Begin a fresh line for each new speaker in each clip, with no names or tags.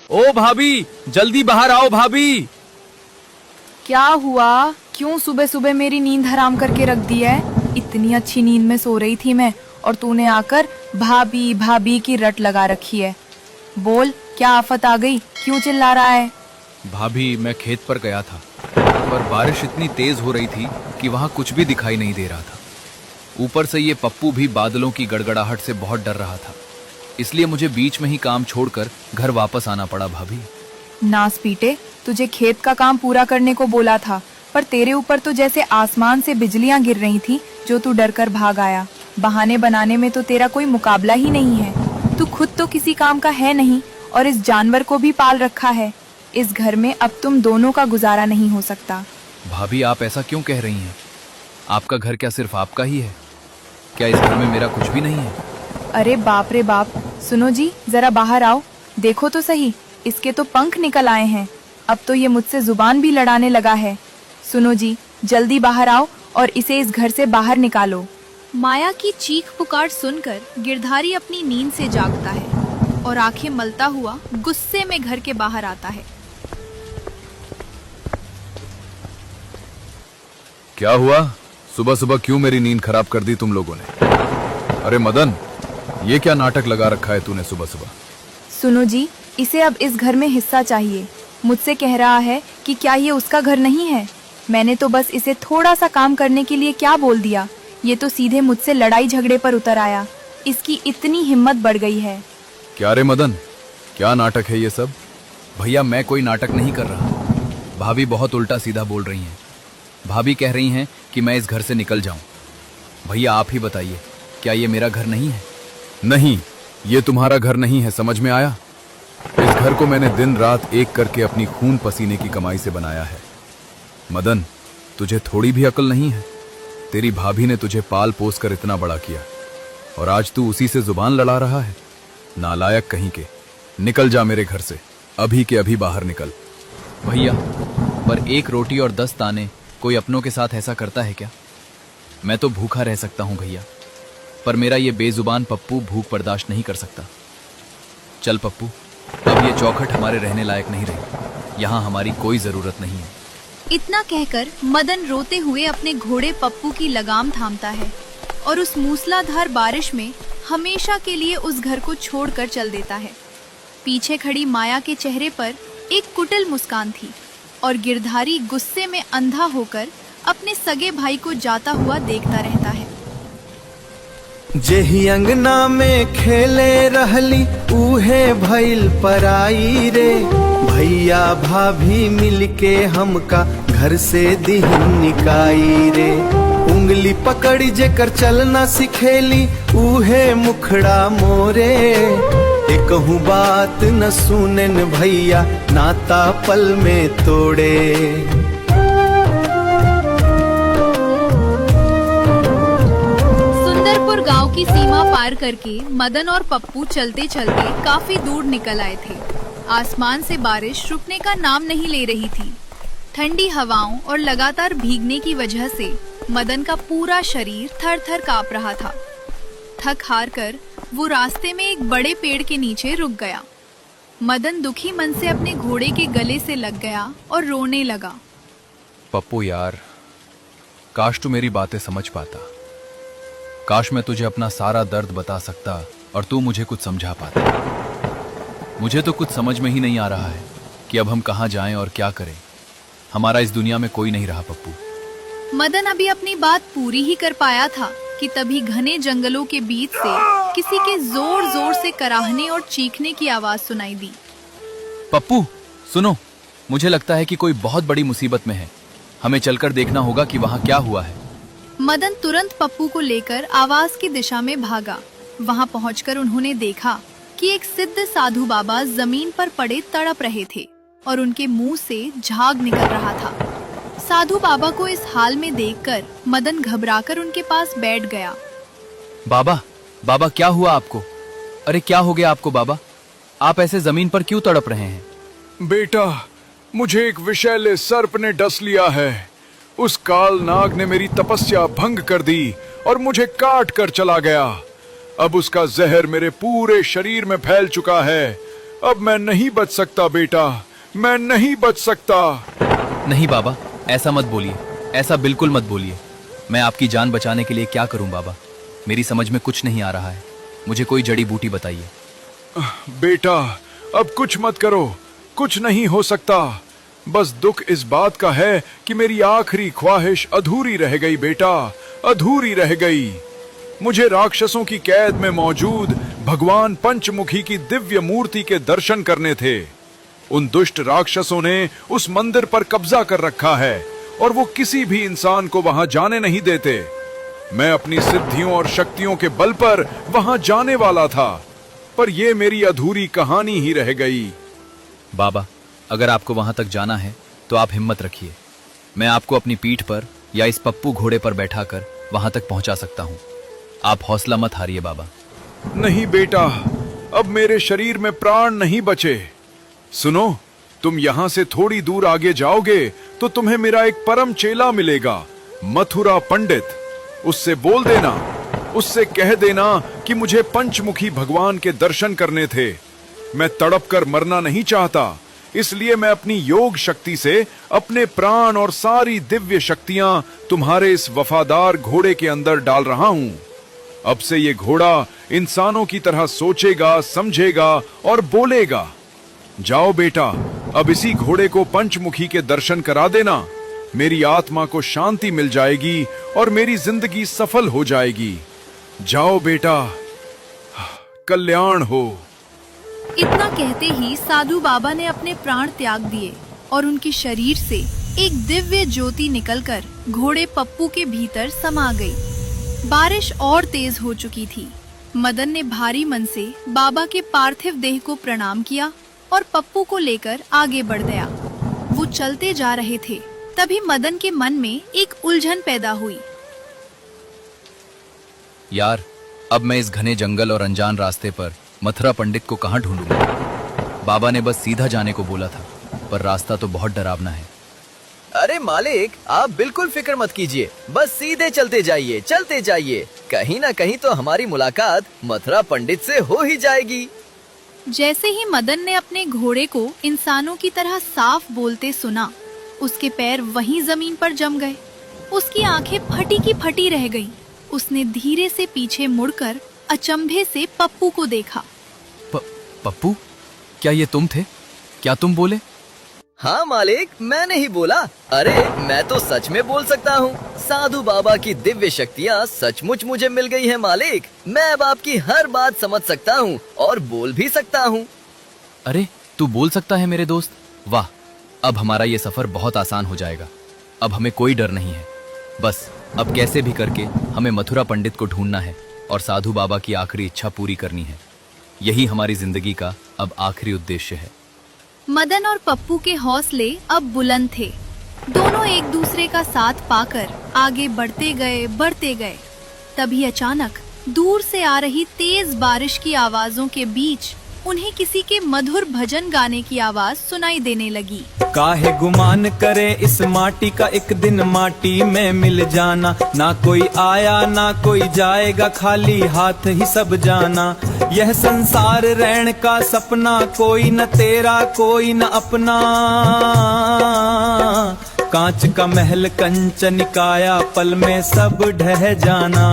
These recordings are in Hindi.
ओ भाभी, जल्दी बाहर आओ भाभी।
क्या हुआ? क्यों सुबह सुबह मेरी नींद हराम करके रख दी है? इतनी अच्छी नींद में सो रही थी मैं और तूने आकर भाभी भाभी की रट लगा रखी है। बोल, क्या आफत आ गई? क्यों चिल्ला रहा है?
भाभी, मैं खेत पर गया था, पर बारिश इतनी तेज हो रही थी कि वहां कुछ भी दिखाई नहीं दे रहा था। ऊपर से ये पप्पू भी बादलों की गड़गड़ाहट से बहुत डर रहा था, इसलिए मुझे बीच में ही काम छोड़कर घर वापस आना पड़ा। भाभी,
नास पीटे, तुझे खेत का काम पूरा करने को बोला था, पर तेरे ऊपर तो जैसे आसमान से बिजलियां गिर रही थी, जो तू डर कर भाग आया। बहाने बनाने में तो तेरा कोई मुकाबला ही नहीं है। तू खुद तो किसी काम का है नहीं और इस जानवर को भी पाल रखा है। इस घर में अब तुम दोनों का गुजारा नहीं हो सकता।
भाभी, आप ऐसा क्यों कह रही हैं? आपका घर क्या सिर्फ आपका ही है? क्या इस घर में मेरा कुछ भी नहीं है?
अरे बाप रे बाप, सुनो जी, जरा बाहर आओ, देखो तो सही, इसके तो पंख निकल आए हैं। अब तो ये मुझसे जुबान भी लड़ाने लगा है। सुनो जी, जल्दी बाहर आओ और इसे इस घर से बाहर निकालो।
माया की चीख पुकार सुनकर गिरधारी अपनी नींद से जागता है और आंखें मलता हुआ गुस्से में घर के बाहर आता है।
क्या हुआ? सुबह सुबह क्यों मेरी नींद खराब कर दी तुम लोगों ने? अरे मदन, ये क्या नाटक लगा रखा है तूने सुबह सुबह?
सुनो जी, इसे अब इस घर में हिस्सा चाहिए। मुझसे कह रहा है कि क्या ये उसका घर नहीं है। मैंने तो बस इसे थोड़ा सा काम करने के लिए क्या बोल दिया, ये तो सीधे मुझसे लड़ाई झगड़े पर उतर आया। इसकी इतनी हिम्मत बढ़ गई है।
क्या रे मदन, क्या नाटक है ये सब?
भैया, मैं कोई नाटक नहीं कर रहा। भाभी बहुत उल्टा सीधा बोल रही हैं। भाभी कह रही हैं कि मैं इस घर से निकल जाऊं। भैया, आप ही बताइए, क्या ये मेरा घर नहीं है?
नहीं, ये तुम्हारा घर नहीं है, समझ में आया? इस घर को मैंने दिन रात एक करके अपनी खून पसीने की कमाई से बनाया है। मदन, तुझे थोड़ी भी अकल नहीं है? तेरी भाभी ने तुझे पाल पोस कर इतना बड़ा किया और आज तू उसी से जुबान लड़ा रहा है? नालायक कहीं के। निकल जा मेरे घर से, अभी के अभी बाहर निकल।
भैया, पर एक रोटी और 10 ताने कोई अपनों के साथ ऐसा करता है क्या? मैं तो भूखा रह सकता हूं भैया, पर मेरा ये बेजुबान पप्पू भूख बर्दाश्त नहीं कर सकता। चल पप्पू, अब ये चौखट हमारे रहने लायक नहीं रही। यहाँ हमारी कोई जरूरत नहीं है।
इतना कहकर मदन रोते हुए अपने घोड़े पप्पू की लगाम थामता है और उस मूसलाधार बारिश में हमेशा के लिए उस घर को छोड़कर चल देता है। पीछे खड़ी माया के चेहरे पर एक कुटिल मुस्कान थी और गिरधारी गुस्से में अंधा होकर अपने सगे भाई को जाता हुआ देखता रहता है।
जेही अंगना में खेले रहली उहे भइल पराई रे। भैया भाभी मिलके हमका घर से दिहन निकाई रे। उंगली पकड़ी जेकर चलना सिखेली उहे मुखड़ा मोरे। एकहू बात न सुनेन भैया नाता पल में तोड़े।
सुंदरपुर गांव की सीमा पार करके मदन और पप्पू चलते चलते काफी दूर निकल आए थे। आसमान से बारिश रुकने का नाम नहीं ले रही थी। ठंडी हवाओं और लगातार भीगने की वजह से मदन का पूरा शरीर थर थर कांप रहा था। थक हार कर वो रास्ते में एक बड़े पेड़ के नीचे रुक गया। मदन दुखी मन से अपने घोड़े के गले से लग गया और रोने लगा।
पप्पू यार, काश तू मेरी बातें समझ पाता। काश मैं तुझे अपना सारा दर्द बता सकता और तू मुझे कुछ समझा पाता। मुझे तो कुछ समझ में ही नहीं आ रहा है कि अब हम कहाँ जाएं और क्या करें। हमारा इस दुनिया में कोई नहीं रहा पप्पू।
मदन अभी अपनी बात पूरी ही कर पाया था कि तभी घने जंगलों के बीच से किसी के जोर जोर से कराहने और चीखने की आवाज सुनाई दी।
पप्पू सुनो, मुझे लगता है कि कोई बहुत बड़ी मुसीबत में है। हमें चलकर देखना होगा कि वहाँ क्या हुआ है।
मदन तुरंत पप्पू को लेकर आवाज की दिशा में भागा। वहाँ पहुंचकर उन्होंने देखा कि एक सिद्ध साधु बाबा जमीन पर पड़े तड़प रहे थे और उनके मुंह से झाग निकल रहा था। साधु बाबा को इस हाल में देखकर मदन घबराकर उनके पास बैठ गया।
बाबा, बाबा क्या हुआ आपको? अरे क्या हो गया आपको बाबा? आप ऐसे जमीन पर क्यों तड़प रहे हैं?
बेटा, मुझे एक विषैले सर्प ने डस लिया है। उस काल नाग ने मेरी तपस्या भंग कर दी और मुझे काट कर चला गया। अब उसका जहर मेरे पूरे शरीर में फैल चुका है। अब मैं नहीं बच सकता बेटा, मैं नहीं बच सकता।
नहीं बाबा, ऐसा मत बोलिए, ऐसा बिल्कुल मत बोलिए। मैं आपकी जान बचाने के लिए क्या करूं बाबा? मेरी समझ में कुछ नहीं आ रहा है। मुझे कोई जड़ी बूटी बताइए।
बेटा अब कुछ मत करो, कुछ नहीं हो सकता। बस दुख इस बात का है कि मेरी आखिरी ख्वाहिश अधूरी रह गई बेटा, अधूरी रह गई। मुझे राक्षसों की कैद में मौजूद भगवान पंचमुखी की दिव्य मूर्ति के दर्शन करने थे। उन दुष्ट राक्षसों ने उस मंदिर पर कब्जा कर रखा है और वो किसी भी इंसान को वहां जाने नहीं देते। मैं अपनी सिद्धियों और शक्तियों के बल पर वहां जाने वाला था, पर यह मेरी अधूरी कहानी ही रह गई।
बाबा, अगर आपको वहां तक जाना है तो आप हिम्मत रखिए। मैं आपको अपनी पीठ पर या इस पप्पू घोड़े पर बैठाकर वहां तक पहुंचा सकता हूं। आप हौसला मत हारिए बाबा।
नहीं बेटा, अब मेरे शरीर में प्राण नहीं बचे। सुनो, तुम यहां से थोड़ी दूर आगे जाओगे तो तुम्हें मेरा एक परम चेला मिलेगा, मथुरा पंडित। उससे बोल देना, उससे कह देना कि मुझे पंचमुखी भगवान के दर्शन करने थे। मैं तड़प कर मरना नहीं चाहता, इसलिए मैं अपनी योग शक्ति से अपने प्राण और सारी दिव्य शक्तियां तुम्हारे इस वफादार घोड़े के अंदर डाल रहा हूं। अब से ये घोड़ा इंसानों की तरह सोचेगा, समझेगा और बोलेगा। जाओ बेटा, अब इसी घोड़े को पंचमुखी के दर्शन करा देना। मेरी आत्मा को शांति मिल जाएगी और मेरी जिंदगी सफल हो जाएगी। जाओ बेटा, कल्याण हो।
इतना कहते ही साधु बाबा ने अपने प्राण त्याग दिए और उनके शरीर से एक दिव्य ज्योति निकलकर घोड़े पप्पू के भीतर समा गई। बारिश और तेज हो चुकी थी। मदन ने भारी मन से बाबा के पार्थिव देह को प्रणाम किया और पप्पू को लेकर आगे बढ़ गया। वो चलते जा रहे थे, तभी मदन के मन में एक उलझन पैदा हुई।
यार, अब मैं इस घने जंगल और अनजान रास्ते पर मथुरा पंडित को कहां ढूंढूंगा? बाबा ने बस सीधा जाने को बोला था, पर रास्ता तो बहुत डरावना है।
अरे मालिक, आप बिल्कुल फिक्र मत कीजिए, बस सीधे चलते जाइए, चलते जाइए। कहीं ना कहीं तो हमारी मुलाकात मथुरा पंडित से हो ही जाएगी।
जैसे ही मदन ने अपने घोड़े को इंसानों की तरह साफ बोलते सुना, उसके पैर वहीं जमीन पर जम गए। उसकी आंखें फटी की फटी रह गईं। उसने धीरे से पीछे मुड़कर अचंभे से पप्पू को देखा।
पप्पू, क्या ये तुम थे? क्या तुम बोले?
हाँ मालिक, मैंने ही बोला। अरे मैं तो सच में बोल सकता हूँ। साधु बाबा की दिव्य शक्तियाँ सचमुच मुझे मिल गई है मालिक। मैं अब आपकी हर बात समझ सकता हूँ और बोल भी सकता हूँ।
अरे, तू बोल सकता है मेरे दोस्त? वाह, अब हमारा ये सफर बहुत आसान हो जाएगा। अब हमें कोई डर नहीं है। बस अब कैसे भी करके हमें मथुरा पंडित को ढूंढना है और साधु बाबा की आखिरी इच्छा पूरी करनी है। यही हमारी जिंदगी का अब आखिरी उद्देश्य है।
मदन और पप्पू के हौसले अब बुलंद थे। दोनों एक दूसरे का साथ पाकर आगे बढ़ते गए। तभी अचानक दूर से आ रही तेज बारिश की आवाजों के बीच उन्हें किसी के मधुर भजन गाने की आवाज सुनाई देने लगी।
काहे गुमान करे इस माटी का, एक दिन माटी में मिल जाना। ना कोई आया ना कोई जाएगा, खाली हाथ ही सब जाना। यह संसार रैन का सपना, कोई न तेरा कोई न अपना। कांच का महल कंचन काया, पल में सब ढह जाना।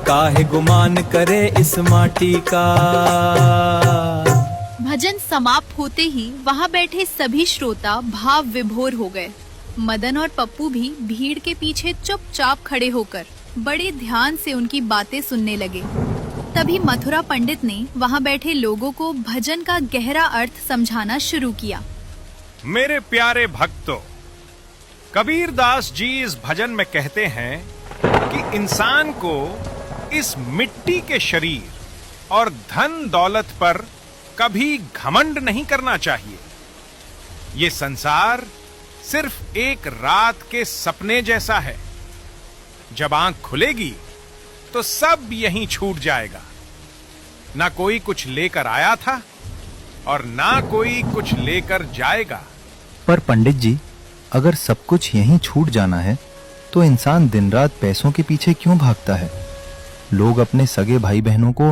काहे गुमान करे इस माटी का।
भजन समाप्त होते ही वहाँ बैठे सभी श्रोता भाव विभोर हो गए। मदन और पप्पू भी भीड़ के पीछे चुपचाप खड़े होकर बड़े ध्यान से उनकी बातें सुनने लगे। तभी मथुरा पंडित ने वहाँ बैठे लोगों को भजन का गहरा अर्थ समझाना शुरू किया।
मेरे प्यारे भक्तों, कबीर दास जी इस भजन में कहते हैं कि इंसान को इस मिट्टी के शरीर और धन दौलत पर कभी घमंड नहीं करना चाहिए। ये संसार सिर्फ एक रात के सपने जैसा है। जब आंख खुलेगी तो सब यहीं छूट जाएगा। ना कोई कुछ लेकर आया था और ना कोई कुछ लेकर जाएगा।
पर पंडित जी, अगर सब कुछ यहीं छूट जाना है तो इंसान दिन रात पैसों के पीछे क्यों भागता है? लोग अपने सगे भाई बहनों को